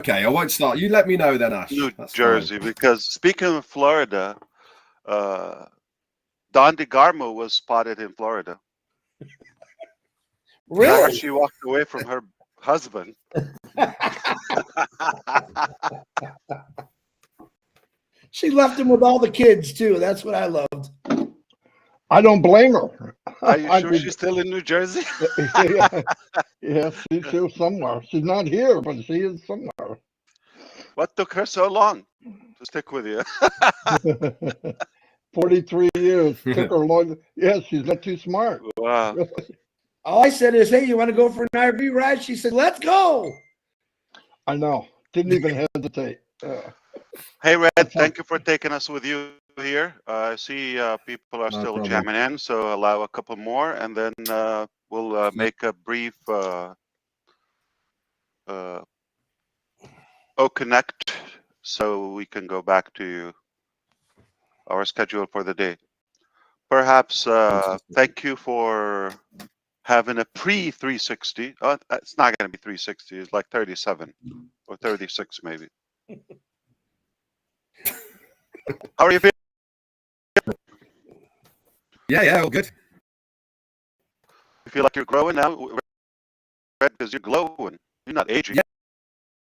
Okay, I won't start. You let me know then, Ash. New That's Jersey, fine. because speaking of Florida, Don DeGarmo was spotted in Florida. Really? She walked away from her husband. She left him with all the kids too. That's what I loved. I don't blame her. Are you sure she's still in New Jersey? Yeah, she's somewhere. She's not here, but she is somewhere. What took her so long to stick with you? 43 years. Took her long. Yeah, she's not too smart. Wow. All I said is, hey, you want to go for an RV ride? She said, let's go. I know. Didn't even hesitate. Hey, Red, thank you for taking us with you here. I see people are No still problem. jamming in, so allow a couple more, and then we'll make a brief connect so we can go back to our schedule for the day. Perhaps thank you for having a pre-360. It's not going to be 360. It's like 37 or 36 maybe. How are you feeling? Yeah, all good. You feel like you're growing now? Red, because you're glowing. You're not aging. Yeah,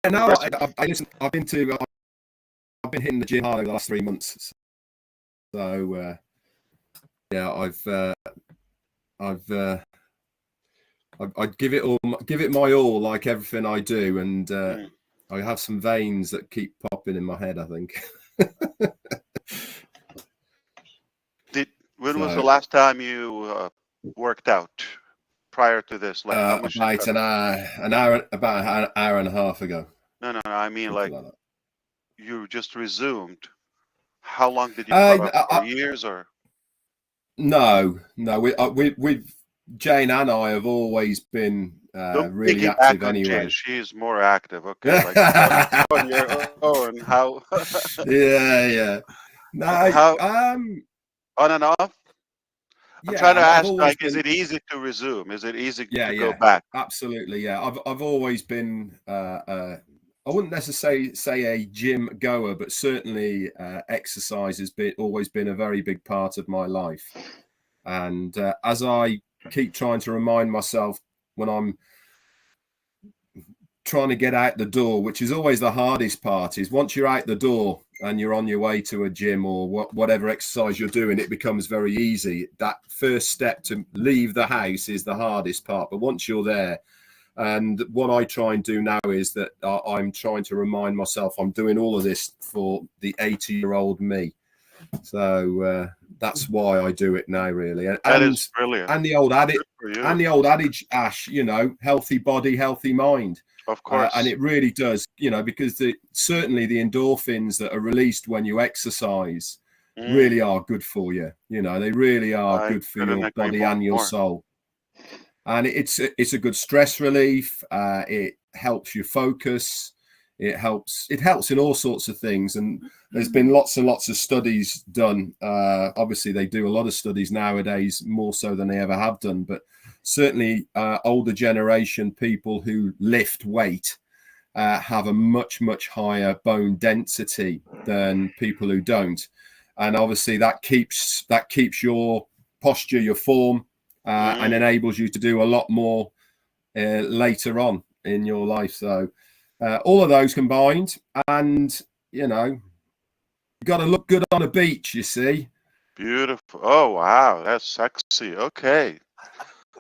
no, I've been hitting the gym hard over the last 3 months. So yeah, I'd give it my all, like everything I do, and I have some veins that keep popping in my head, I think. When was the last time you worked out prior to this? Like how much? About an hour and a half ago. No. I mean, like you just resumed. How long did you cut off? For years or? No. We Jane and I have always been really active anyway. Jane. She's more active. Okay, like on your own. How? Yeah. No. How? On and off? I'm trying to ask, like, is it easy to resume? Is it easy to go back? Absolutely, yeah. I've always been, I wouldn't necessarily say a gym goer, but certainly exercise has always been a very big part of my life. And as I keep trying to remind myself when I'm trying to get out the door, which is always the hardest part, is once you're out the door and you're on your way to a gym or whatever exercise you're doing, it becomes very easy. That first step to leave the house is the hardest part. But once you're there, and what I try and do now is that I'm trying to remind myself I'm doing all of this for the 80-year-old me. So that's why I do it now, really. That is brilliant. And the old adage, Ash, healthy body, healthy mind. Of course. And it really does, because certainly the endorphins that are released when you exercise really are good for you. They really are good for your body and your soul. And it's a good stress relief. It helps you focus. It helps in all sorts of things. And there's been lots and lots of studies done. Obviously, they do a lot of studies nowadays, more so than they ever have done. But certainly older generation people who lift weight have a much, much higher bone density than people who don't. And obviously that keeps your posture, your form, and enables you to do a lot more later on in your life. So all of those combined, and you got to look good on a beach, you see. Beautiful. Oh, wow. That's sexy. Okay.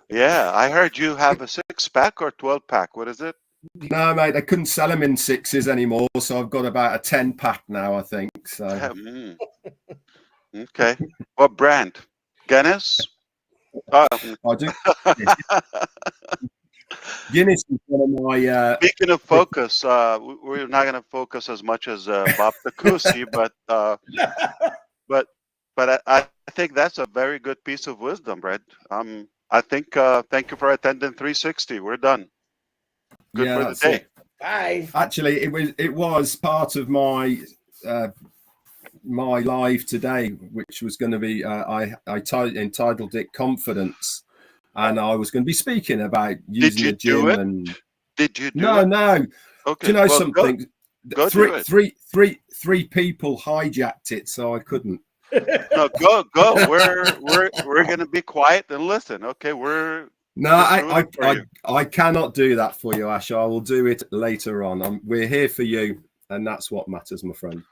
Yeah, I heard you have a 6-pack or 12-pack. What is it? No, mate, they couldn't sell them in 6s anymore, so I've got about a 10-pack now, I think. So. Okay. What brand? Guinness? I do. Guinness is one of my. Speaking of focus, we're not going to focus as much as Bob Takusi, but I think that's a very good piece of wisdom, Brad. I think thank you for attending 360. We're done. Good for the day. Bye. Actually, it was part of my my live today, which was going to be I entitled it Confidence, and I was going to be speaking about using the gym. And did you do no, Okay. Do you know well, something? Go do it. Three people hijacked it, so I couldn't. No, go. We're gonna be quiet and listen. Okay, we're No, just rooting for you. I cannot do that for you, Ash. I will do it later on. We're here for you, and that's what matters, my friend.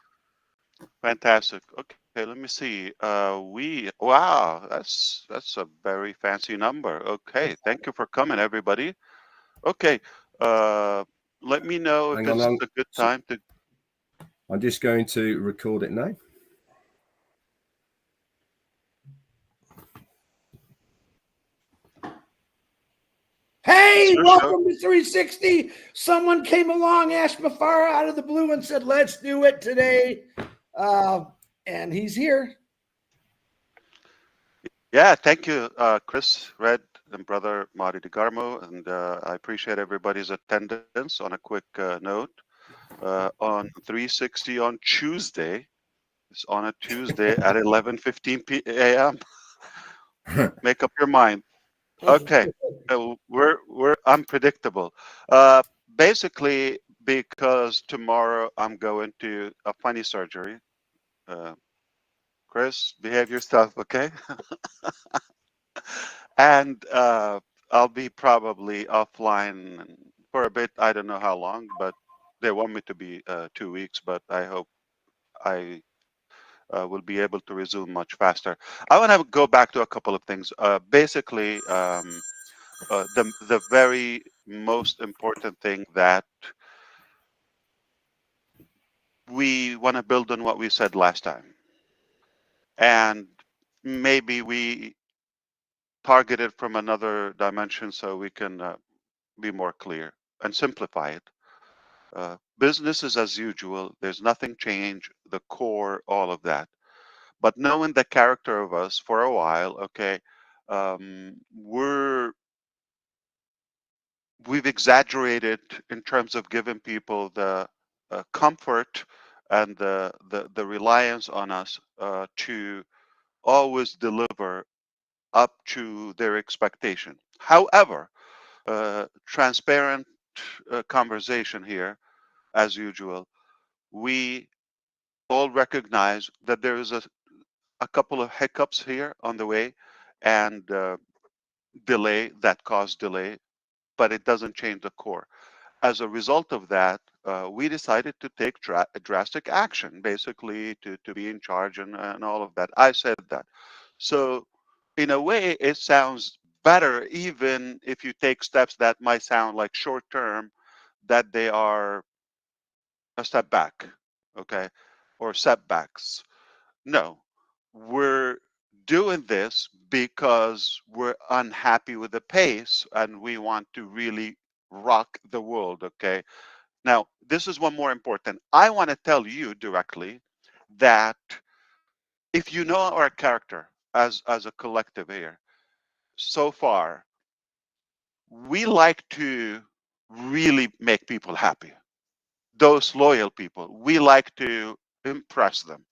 Fantastic. Okay, let me see. Wow, that's a very fancy number. Okay, thank you for coming, everybody. Okay, let me know if Hang it's on, a good time to. I'm just going to record it now. Hey, welcome to 360. Someone came along, Ash Mafara, out of the blue and said, let's do it today. And he's here. Yeah, thank you, Chris, Red, and brother Marty DeGarmo. And I appreciate everybody's attendance. On a quick note, on 360 on Tuesday, it's on a Tuesday at 11:15 a.m. Make up your mind. Okay, we're unpredictable. Basically, because tomorrow I'm going to a funny surgery. Chris, behave yourself, okay? And I'll be probably offline for a bit. I don't know how long, but they want me to be 2 weeks. But I hope I will be able to resume much faster. I want to go back to a couple of things. Basically. The very most important thing that we want to build on what we said last time, and maybe we target it from another dimension so we can be more clear and simplify it. Business is as usual. There's nothing changed. The core, all of that. But knowing the character of us for a while, okay, we've exaggerated in terms of giving people the comfort and the reliance on us to always deliver up to their expectation. However, transparent conversation here, as usual. We all recognize that there is a couple of hiccups here on the way and delay that cause delay, but it doesn't change the core. As a result of that, we decided to take drastic action, basically to be in charge and all of that. I said that. So, in a way, it sounds better, even if you take steps that might sound like short term, that they are a step back, okay, or setbacks. No, we're doing this because we're unhappy with the pace and we want to really rock the world, okay? Now, this is one more important. I want to tell you directly that if you know our character as a collective here, so far, we like to really make people happy. Those loyal people, we like to impress them.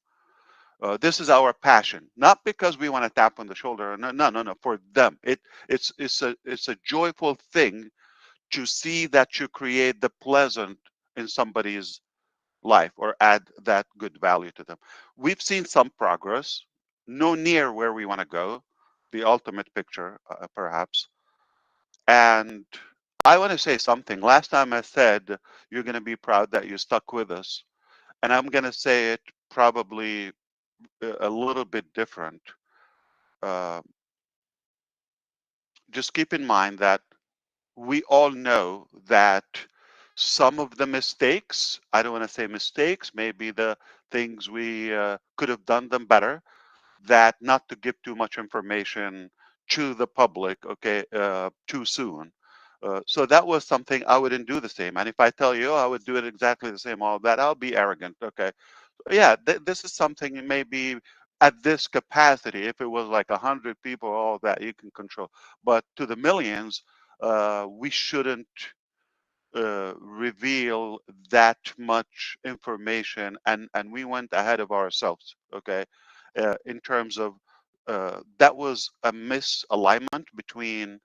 This is our passion, not because we want to tap on the shoulder. No, no, no, no. For them, it's a joyful thing to see that you create the pleasant in somebody's life or add that good value to them. We've seen some progress, no near where we want to go, the ultimate picture, perhaps. And I want to say something. Last time I said you're going to be proud that you stuck with us, and I'm going to say it probably a little bit different. Uh, just keep in mind that we all know that some of the mistakes, I don't want to say mistakes, maybe the things we could have done them better, that not to give too much information to the public, okay, too soon. So that was something I wouldn't do the same. And if I tell you, oh, I would do it exactly the same, all that, I'll be arrogant, okay? Yeah, this is something maybe at this capacity, if it was like 100 people, all that you can control. But to the millions, we shouldn't reveal that much information, and we went ahead of ourselves, okay, in terms of that was a misalignment between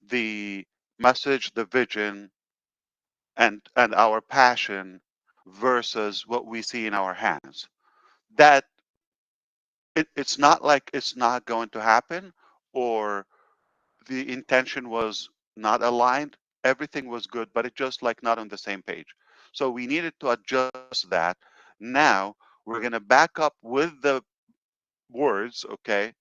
the message, the vision, and our passion versus what we see in our hands. That it's not like it's not going to happen, or the intention was not aligned. Everything was good, but it just like not on the same page. So we needed to adjust that. Now we're going to back up with the words, okay,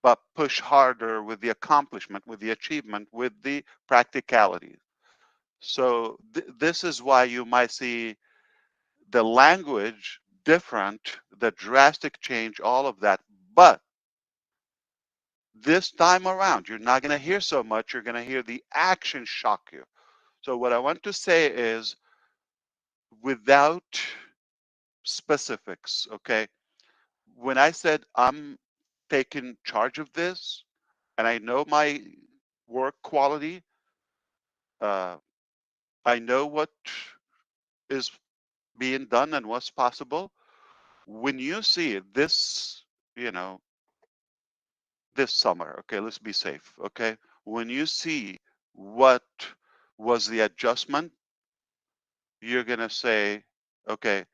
but push harder with the accomplishment, with the achievement, with the practicality. So this is why you might see the language different, the drastic change, all of that. But this time around, you're not going to hear so much. You're going to hear the action shock you. So what I want to say is, without specifics, okay? When I said I'm taking charge of this and I know my work quality, uh, I know what is being done and what's possible. When you see this, you know, this summer, okay, let's be safe, okay? When you see what was the adjustment, you're gonna say, okay,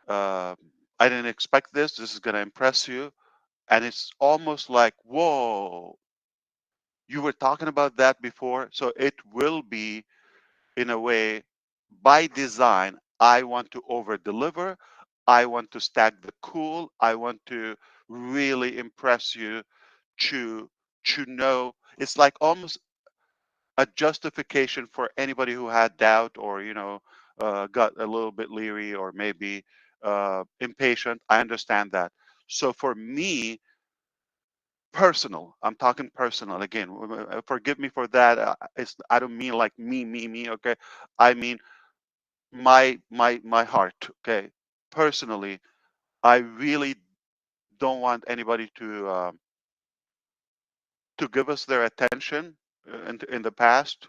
uh, I didn't expect this. This is gonna impress you, and it's almost like, whoa, you were talking about that before. So it will be, in a way, by design. I want to over deliver. I want to stack the cool. I want to really impress you to know. It's like almost a justification for anybody who had doubt, or got a little bit leery, or maybe impatient. I understand that. So for me, personal, I'm talking personal again. Forgive me for that. I don't mean like me. Okay, I mean my heart. Okay, personally, I really don't want anybody to give us their attention in the past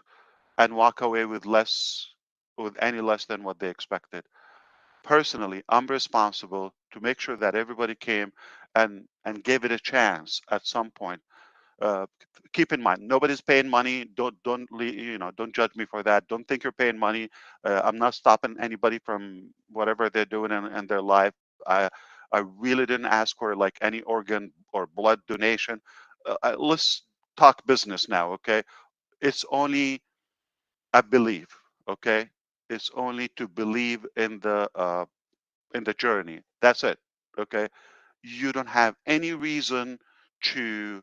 and walk away with any less than what they expected. Personally, I'm responsible to make sure that everybody came and gave it a chance at some point. uh, Keep in mind, nobody's paying money. Don't judge me for that. Don't think you're paying money. I'm not stopping anybody from whatever they're doing in their life. I really didn't ask for like any organ or blood donation. Let's talk business now, okay? It's only a belief, okay? It's only to believe in the journey. That's it, okay? You don't have any reason to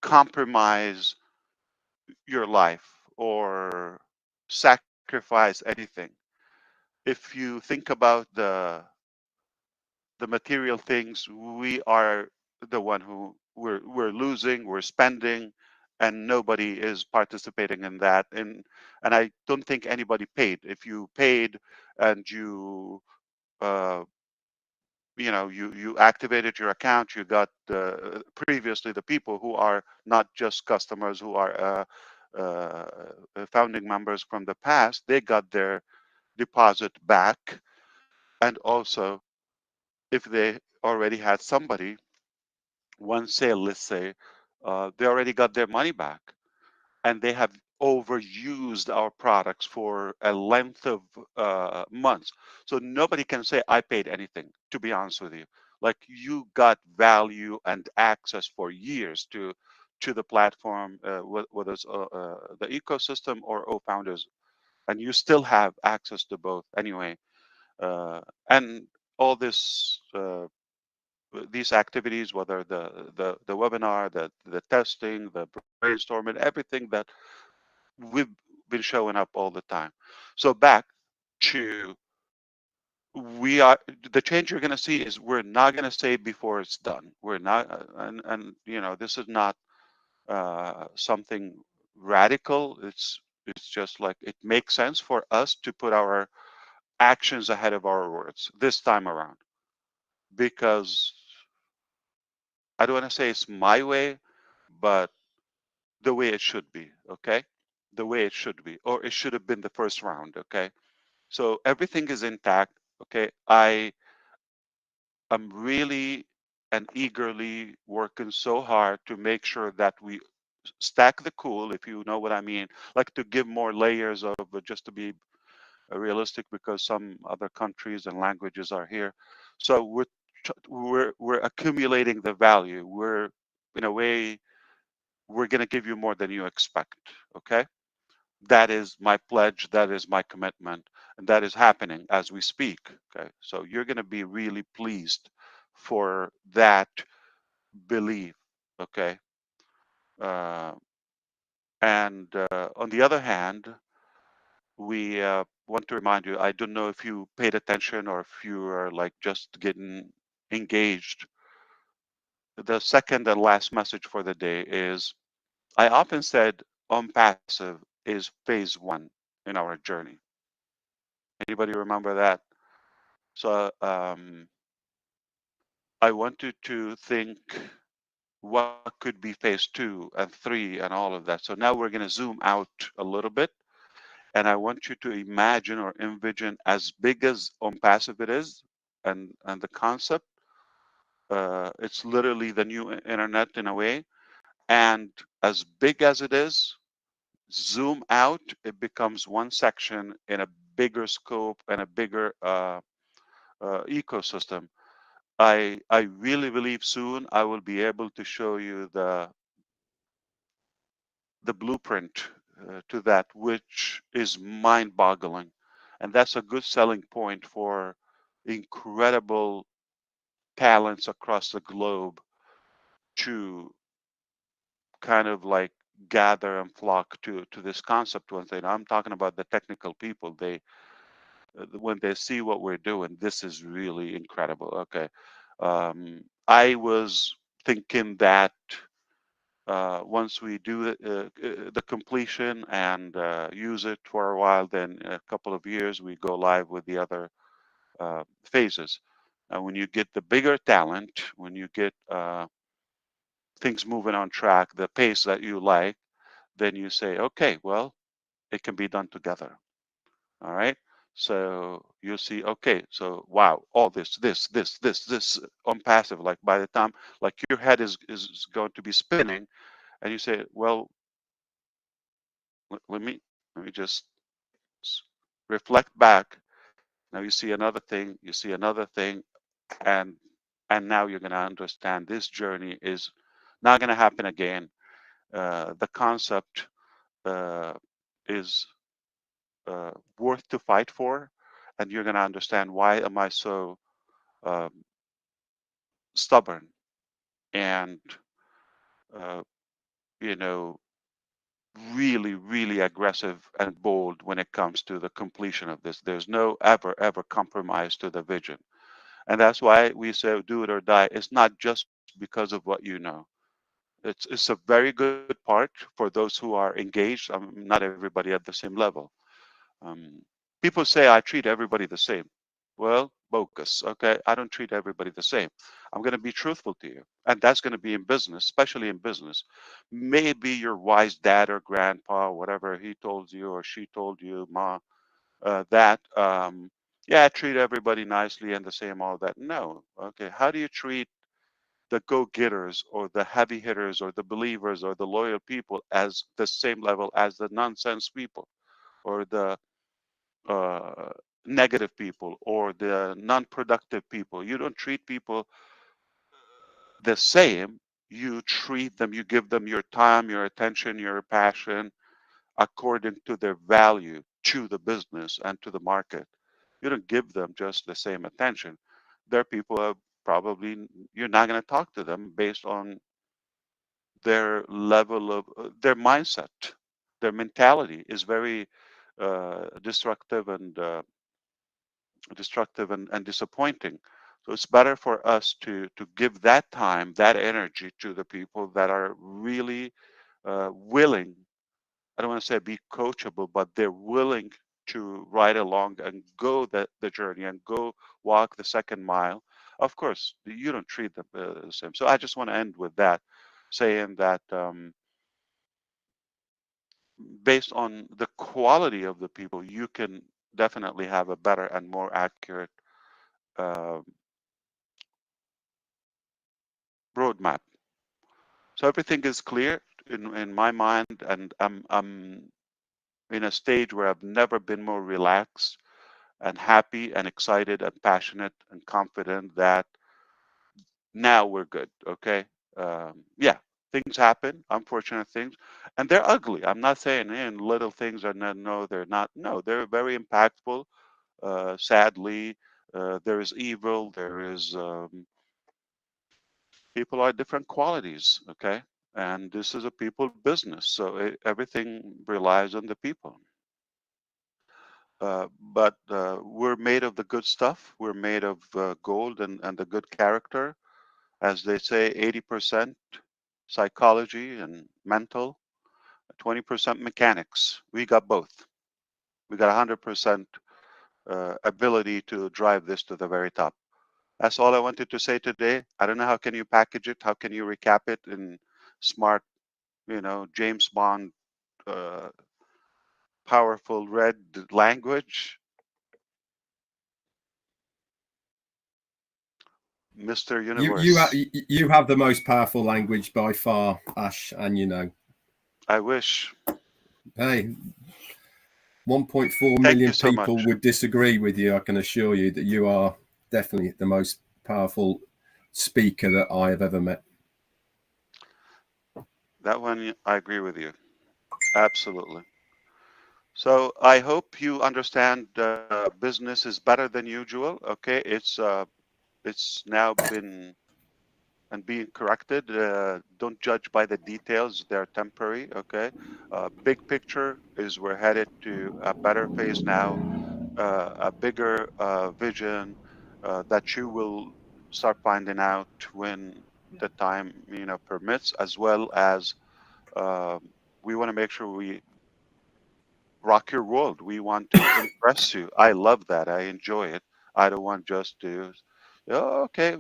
compromise your life or sacrifice anything. If you think about the material things, we are the one who we're losing, we're spending, and nobody is participating in that. And I don't think anybody paid. If you paid and uh, you activated your account, you got previously the people who are not just customers, who are founding members from the past, they got their deposit back. And also, if they already had somebody, one sale, let's say, they already got their money back, and they have overused our products for a length of months. So nobody can say I paid anything, to be honest with you. Like, you got value and access for years to the platform, whether it's the ecosystem or founders, and you still have access to both anyway. And all these activities, whether the webinar, the testing, the brainstorming, everything that we've been showing up all the time. So back to, we are, the change you're going to see is, we're not going to say before it's done. We're not, and this is not something radical. It's just like, it makes sense for us to put our actions ahead of our words this time around, because I don't want to say it's my way, but the way it should be. Okay, the way it should be, or it should have been the first round. Okay, so everything is intact. Okay, am really and eagerly working so hard to make sure that we stack the cool, if you know what I mean, like to give more layers of, just to be realistic because some other countries and languages are here. So we're accumulating the value. We're, in a way, we're going to give you more than you expect. Okay, that is my pledge. That is my commitment, and that is happening as we speak. Okay, so you're going to be really pleased for that belief. Okay, uh, and on the other hand, we want to remind you, I don't know if you paid attention or if you are like just getting engaged. The second and last message for the day is, I often said ONPASSIVE is phase one in our journey. Anybody remember that? So I want you to think what could be phase 2 and 3 and all of that. So now we're going to zoom out a little bit. And I want you to imagine or envision as big as ONPASSIVE it is, and the concept. It's literally the new internet in a way. And as big as it is, zoom out, it becomes one section in a bigger scope and a bigger ecosystem. I really believe soon I will be able to show you the blueprint to that, which is mind-boggling, and that's a good selling point for incredible talents across the globe to kind of like gather and flock to this concept. One thing I'm talking about, the technical people, they when they see what we're doing, this is really incredible. Okay, I was thinking that once we do the completion and use it for a while, then in a couple of years we go live with the other phases. And when you get the bigger talent, when you get things moving on track, the pace that you like, then you say, okay, well, it can be done together. All right. So you'll see, okay, so wow, all this on passive, like by the time like your head is going to be spinning and you say, well, let me just reflect back. Now you see another thing, you see another thing, and now you're going to understand this journey is not going to happen again. The concept is worth to fight for, and you're going to understand why am I so um, stubborn and uh, you know really aggressive and bold when it comes to the completion of this. There's no ever compromise to the vision. And that's why we say do it or die. It's not just because of what you know. It's a very good part for those who are engaged. Not everybody at the same level. Um, People say I treat everybody the same. Well, bogus. Okay, I don't treat everybody the same. I'm going to be truthful to you, and that's going to be in business, especially in business. Maybe your wise dad or grandpa, whatever he told you or she told you, ma, that yeah, treat everybody nicely and the same, all that. No. Okay, how do you treat the go-getters or the heavy hitters or the believers or the loyal people as the same level as the nonsense people or the uh, negative people or the non-productive people? You don't treat people the same. You treat them, you give them your time, your attention, your passion according to their value to the business and to the market. You don't give them just the same attention. There are people who probably you're not going to talk to them based on their level of their mindset. Their mentality is very destructive and disappointing. So it's better for us to give that time, that energy to the people that are really willing. I don't want to say be coachable, but they're willing to ride along and go the journey and go walk the second mile. Of course, you don't treat them the same. So I just want to end with that, saying that based on the quality of the people, you can definitely have a better and more accurate uh, roadmap. So everything is clear in my mind, and I'm in a stage where I've never been more relaxed. and happy and excited and passionate and confident that now we're good. Okay. Yeah, things happen, unfortunate things, and they're ugly. I'm not saying little things are not, no, they're not. No, they're very impactful. Sadly, there is evil. There is people are different qualities. Okay, and this is a people business, so everything relies on the people. But we're made of the good stuff. We're made of gold and the good character. As they say, 80% psychology and mental, 20% mechanics. We got both. We got 100% ability to drive this to the very top. That's all I wanted to say today. I don't know how can you package it. How can you recap it in smart, James Bond, powerful red language. Mr. Universe. You have the most powerful language by far, Ash, and I wish. Hey, 1.4 million so people much. would disagree with you. I can assure you that you are definitely the most powerful speaker that I have ever met. That one, I agree with you. Absolutely. So I hope you understand business is better than usual. Okay, it's now been and being corrected. Don't judge by the details; they're temporary. Okay, big picture is we're headed to a better phase now, a bigger vision that you will start finding out when the time permits, as well as we want to make sure we rock your world. We want to impress you. I love that. I enjoy it. I don't want just to, oh, okay,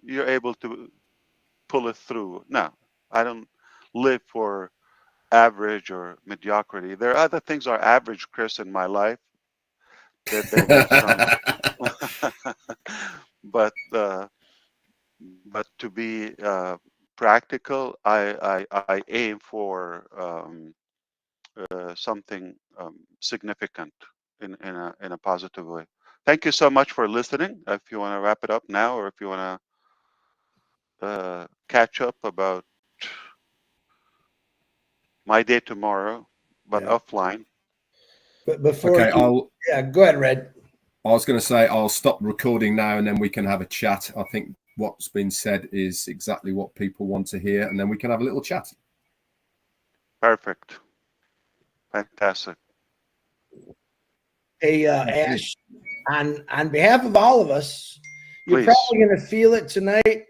you're able to pull it through. No, I don't live for average or mediocrity. There are other things are average, Chris, in my life. That they get some, but to be practical, I aim for something significant in a positive way. Thank you so much for listening. If you want to wrap it up now, or if you want to catch up about my day tomorrow, but offline. But before okay, go ahead, Red. I was going to say I'll stop recording now, and then we can have a chat. I think what's been said is exactly what people want to hear, and then we can have a little chat. Perfect. Fantastic. Hey, Ash, on behalf of all of us, you're probably going to feel it tonight.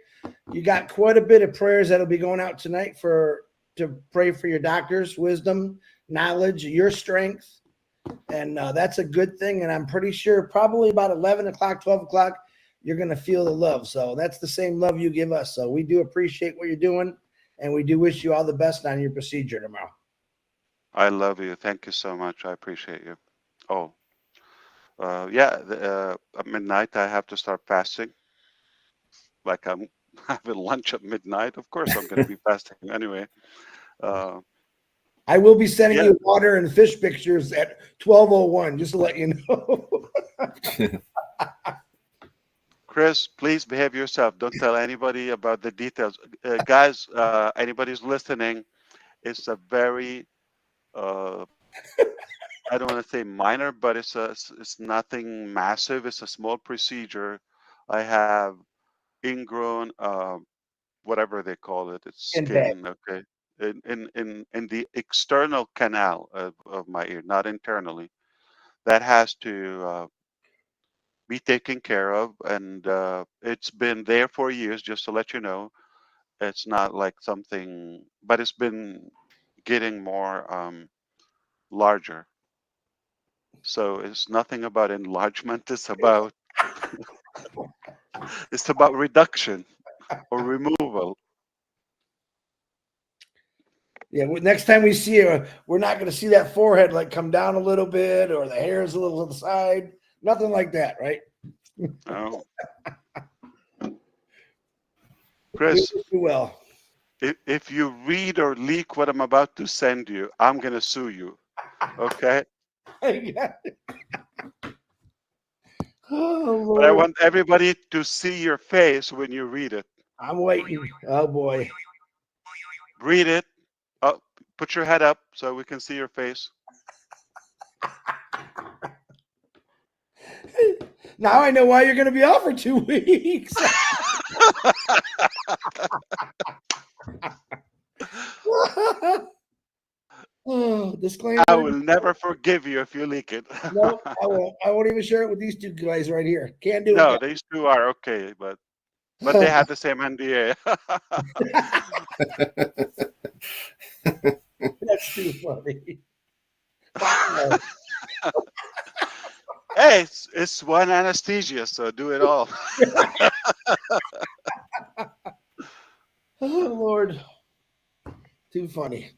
You got quite a bit of prayers that'll be going out tonight to pray for your doctors, wisdom, knowledge, your strength. And that's a good thing. And I'm pretty sure probably about 11 o'clock, 12 o'clock, you're going to feel the love. So that's the same love you give us. So we do appreciate what you're doing. And we do wish you all the best on your procedure tomorrow. I love you. Thank you so much. I appreciate you. Oh, at midnight, I have to start fasting. Like I'm having lunch at midnight. Of course, I'm going to be fasting anyway. I will be sending you water and fish pictures at 12:01, just to let you know. Chris, please behave yourself. Don't tell anybody about the details. Guys, anybody who's listening, it's a very, I don't want to say minor, but it's nothing massive. It's a small procedure. I have ingrown, whatever they call it. It's skin, okay, in the external canal of my ear, not internally. That has to be taken care of, and it's been there for years. Just to let you know, it's not like something, but it's been getting more larger. So it's nothing about enlargement. It's about reduction or removal. Yeah, next time we see her, we're not going to see that forehead like come down a little bit or the hair is a little to the side. Nothing like that, right? No. Chris, well. If you read or leak what I'm about to send you, I'm going to sue you. Okay? Oh, But I Lord. want everybody to see your face when you read it. I'm waiting. Oh, boy. Read it. Oh, put your head up so we can see your face. Now I know why you're going to be off for 2 weeks. Oh, disclaimer. I will never forgive you if you leak it. No, I won't. I won't even share it with these two guys right here. Can't do No, it. these two are okay, but they have the same NDA. That's too funny. Wow. Hey, it's one anesthesia, so do it all. Oh, Lord. Too funny.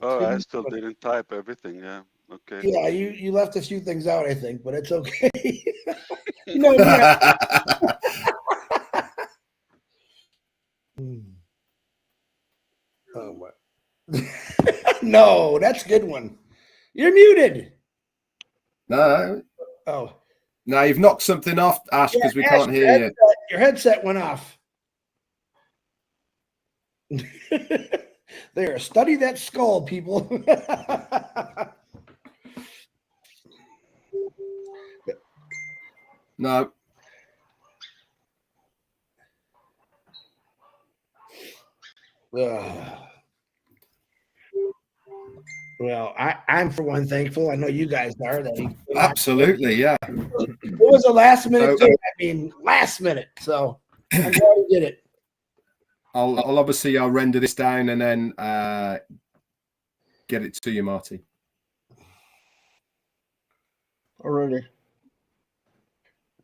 Oh, I Too still funny. didn't type everything. Yeah. Okay. Yeah, you left a few things out, I think, but it's okay. No, yeah. Oh, what? No, that's a good one. You're muted. No, Oh. no, you've knocked something off, Ash, because we can't hear you. Your headset went off. There, study that skull, people. No. Well, I'm for one thankful. I know you guys are that he Absolutely, yeah. It was a last minute thing. I mean, last minute. So I'm glad we did it. I'll obviously render this down and then get it to you, Marty. Alrighty.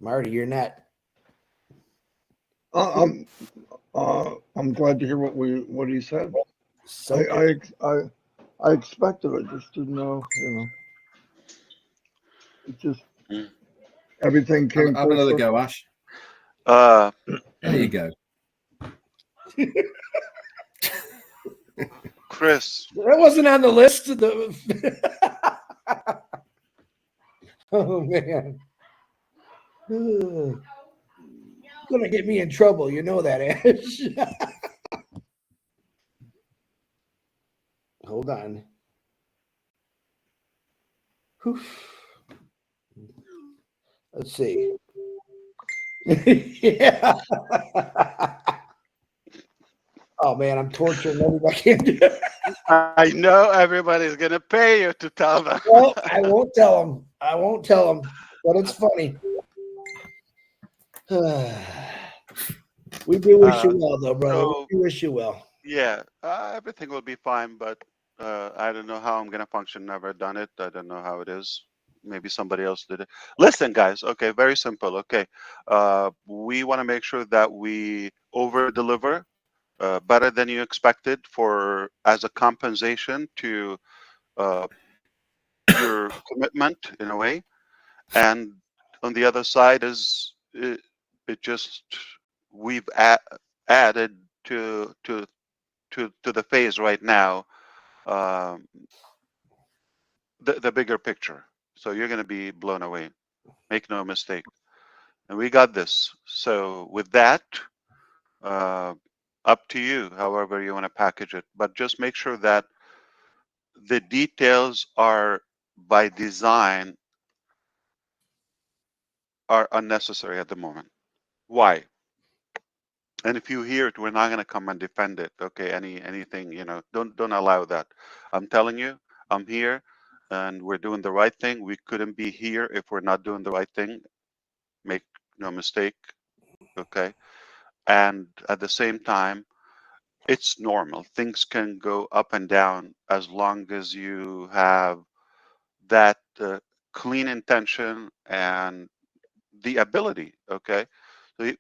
Marty, you're not. I'm glad to hear what he said. So I expected it, just didn't know, it just everything came. Have another go, Ash. There you go. Chris. That wasn't on the list. Oh man. Gonna get me in trouble, you know that, Ash. Hold on. Whew. Let's see. Yeah. Oh man, I'm torturing everybody. I can't do it. I know everybody's gonna pay you to tell them. Well, I won't tell them. I won't tell them, but it's funny. We do wish you well, though, brother. So, we wish you well. Yeah, everything will be fine, but I don't know how I'm gonna function. Never done it. I don't know how it is. Maybe somebody else did it. Listen, guys. Okay, very simple. Okay, we want to make sure that we over deliver better than you expected for as a compensation to your commitment in a way, and on the other side is it just we've added to the phase right now the bigger picture. So you're going to be blown away. Make no mistake. And we got this. So with that, up to you, however you want to package it. But just make sure that the details are by design are unnecessary at the moment. Why? And if you hear it, we're not going to come and defend it. Okay, anything, don't allow that. I'm telling you, I'm here and we're doing the right thing. We couldn't be here if we're not doing the right thing. Make no mistake. Okay. And at the same time, it's normal. Things can go up and down as long as you have that clean intention and the ability. Okay.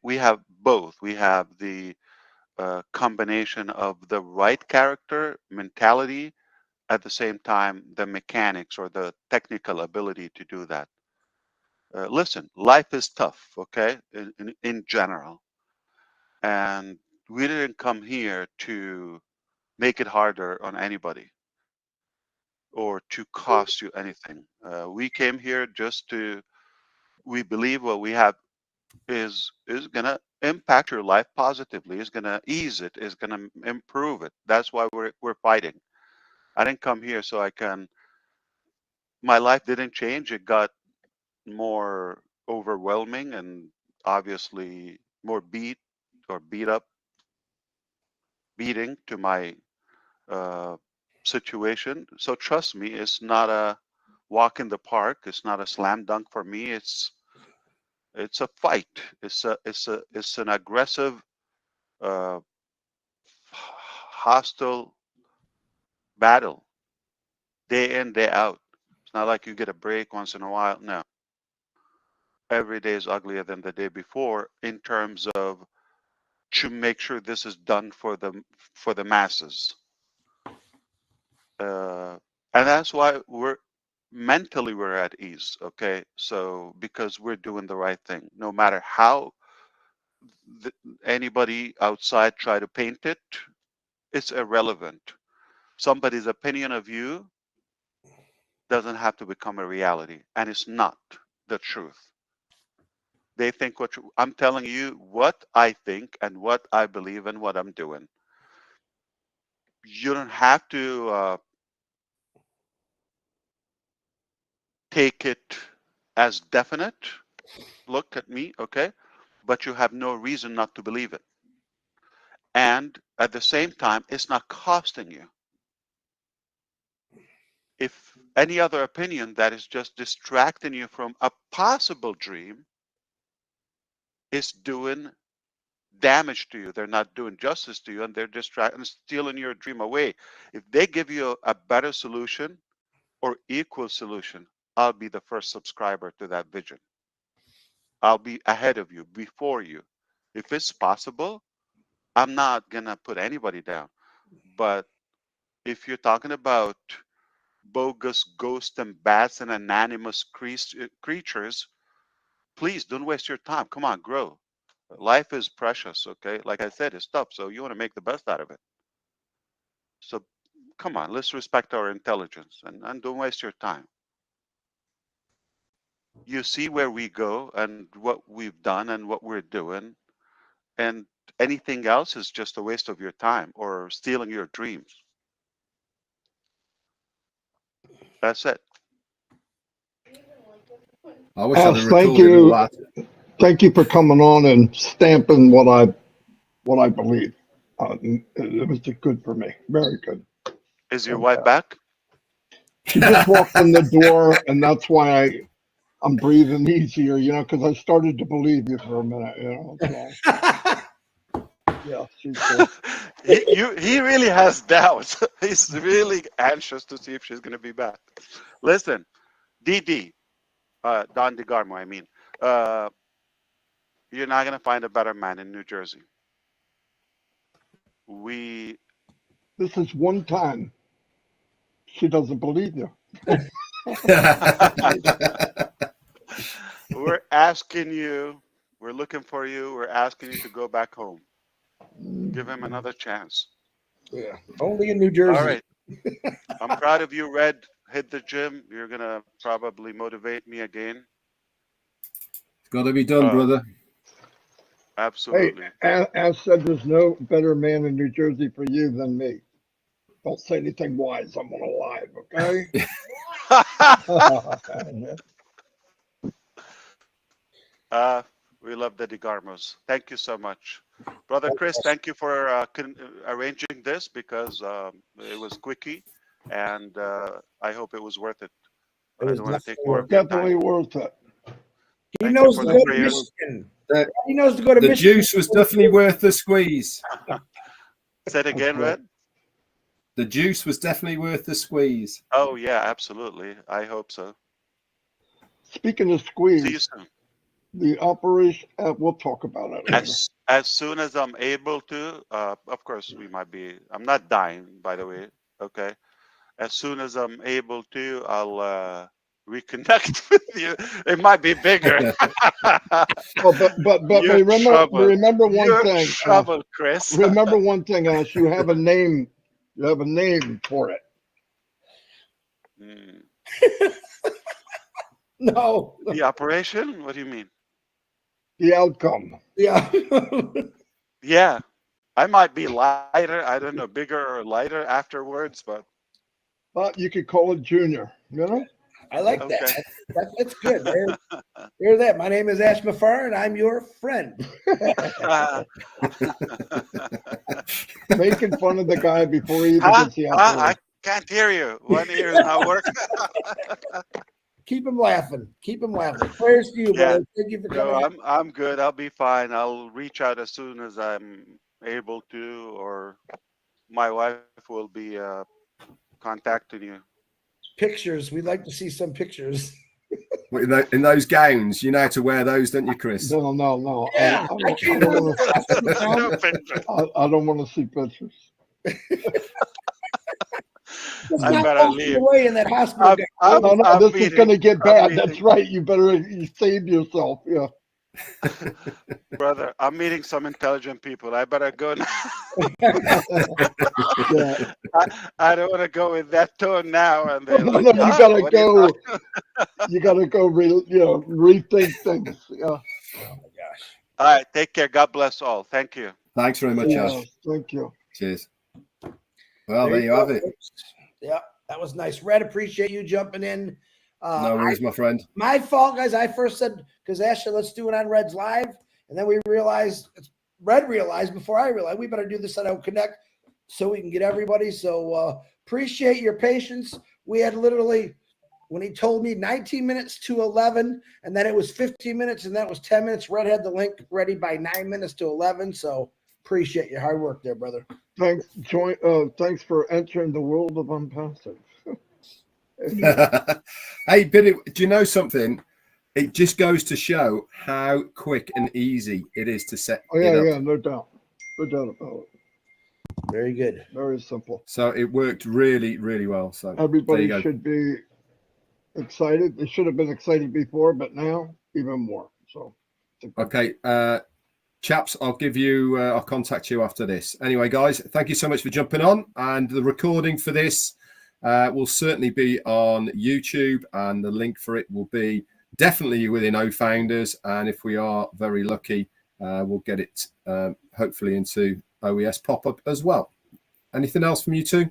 We have both. We have the combination of the right character mentality, at the same time the mechanics or the technical ability to do that. Listen, life is tough, okay, in general, and we didn't come here to make it harder on anybody or to cost you anything. We came here just to we believe what we have is gonna impact your life positively, is gonna ease it, is gonna improve it. That's why we're fighting. I didn't come here so I can. My life didn't change. It got more overwhelming and obviously more beat up, beating to my situation. So trust me, it's not a walk in the park. It's not a slam dunk for me. It's a fight. It's an aggressive, uh, hostile battle, day in, day out. It's not like you get a break once in a while. No, every day is uglier than the day before in terms of to make sure this is done for the masses. And that's why we're at ease. Okay, so because we're doing the right thing, no matter how anybody outside try to paint it, it's irrelevant. Somebody's opinion of you doesn't have to become a reality, and it's not the truth. They think I'm telling you what I think and what I believe and what I'm doing. You don't have to take it as definite. Look at me, okay? But you have no reason not to believe it. And at the same time, it's not costing you. If any other opinion that is just distracting you from a possible dream is doing damage to you, they're not doing justice to you, and they're distracting and stealing your dream away. If they give you a better solution or equal solution, I'll be the first subscriber to that vision. I'll be ahead of you, before you. If it's possible, I'm not gonna put anybody down. But if you're talking about bogus ghosts and bats and anonymous creatures, please don't waste your time. Come on, grow. Life is precious, okay? Like I said, it's tough, so you want to make the best out of it. So come on, let's respect our intelligence and don't waste your time. You see where we go and what we've done and what we're doing, and anything else is just a waste of your time or stealing your dreams. That's it. I wish I'd have Thank recorded all you. that. Thank you for coming on and stamping what I believe. It was good for me. Very good. Is your wife back? She just walked in the door, and that's why I'm breathing easier, because I started to believe you for a minute, So. Yeah, she's good. He really has doubts. He's really anxious to see if she's going to be back. Listen, DD, Don DeGarmo, I mean, you're not going to find a better man in New Jersey. This is one time she doesn't believe you. We're asking you, we're looking for you, we're asking you to go back home. Give him another chance. Yeah, only in New Jersey. All right. I'm proud of you, Red. Hit the gym. You're going to probably motivate me again. It's got to be done, brother. Absolutely. Hey, as said, there's no better man in New Jersey for you than me. Don't say anything wise. I'm on a live, okay? We love the DeGarmos. Thank you so much. Brother Chris, thank you for arranging this because it was quickie, and I hope it was worth it. It was definitely worth it. He knows to go to Michigan. He knows to go to the Michigan. The juice was definitely worth the squeeze. Say it again, Red. The juice was definitely worth the squeeze. Oh, yeah, absolutely. I hope so. Speaking of squeeze, see you soon. The operation, we'll talk about it later. As soon as I'm able to, of course, I'm not dying, by the way, okay? As soon as I'm able to, I'll reconnect with you. It might be bigger. but remember one thing. Trouble, Chris. Remember one thing, Ash. You have a name. You have a name for it. No. The operation? What do you mean? The outcome. Yeah. Yeah. I might be lighter. I don't know, bigger or lighter afterwards, but. But you could call it Junior, you know? I like Okay. that. That's good. Hear that. My name is Ash Mafar, and I'm your friend. Making fun of the guy before he even gets the operation. I can't hear you. One ear is not working. Keep him laughing. Keep him laughing. Prayers to you, brother. Thank you for coming. No, I'm good. I'll be fine. I'll reach out as soon as I'm able to, or my wife will be contacting you. Pictures. We'd like to see some pictures. In those gowns, you know how to wear those, don't you, Chris? No. Yeah, I don't want to see pictures. I better leave. Away in that hospital. This is going to get bad. That's right. You better save yourself. Yeah. Brother, I'm meeting some intelligent people. I better go now. Yeah. I don't want to go with that tone now. And No, you gotta go. You gotta go. Rethink things. Yeah. Oh my gosh. All right. Take care. God bless all. Thank you. Thanks very much, Ash. Thank you. Cheers. Well, there you have it. Yeah, that was nice. Red, appreciate you jumping in. No worries, my friend. My fault, guys. I first said, because Ash said, let's do it on Red's Live. And then we realized, Red realized before I realized, we better do this on Connect so we can get everybody. So appreciate your patience. We had literally, when he told me 19 minutes to 11, and then it was 15 minutes, and that was 10 minutes. Red had the link ready by 9 minutes to 11. So appreciate your hard work there, brother. Thanks. Thanks for entering the world of ONPASSIVE. Hey, Billy, do you know something? It just goes to show how quick and easy it is to set. Oh, yeah, no doubt. No doubt about it. Very good. Very simple. So it worked really, really well. So everybody should be excited. They should have been excited before, but now even more. So okay. Chaps, I'll contact you after this. Anyway, guys, thank you so much for jumping on. And the recording for this will certainly be on YouTube, and the link for it will be definitely within O-Founders. And if we are very lucky, we'll get it hopefully into OES pop-up as well. Anything else from you two?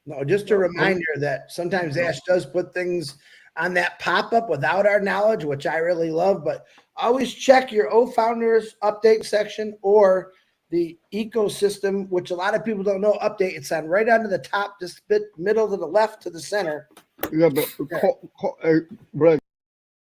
No, just a reminder that sometimes Ash does put things on that pop-up without our knowledge, which I really love, but always check your O-Founders update section or the ecosystem, which a lot of people don't know, update. It's on right onto the top, this bit middle to the left to the center. Yeah, but Greg,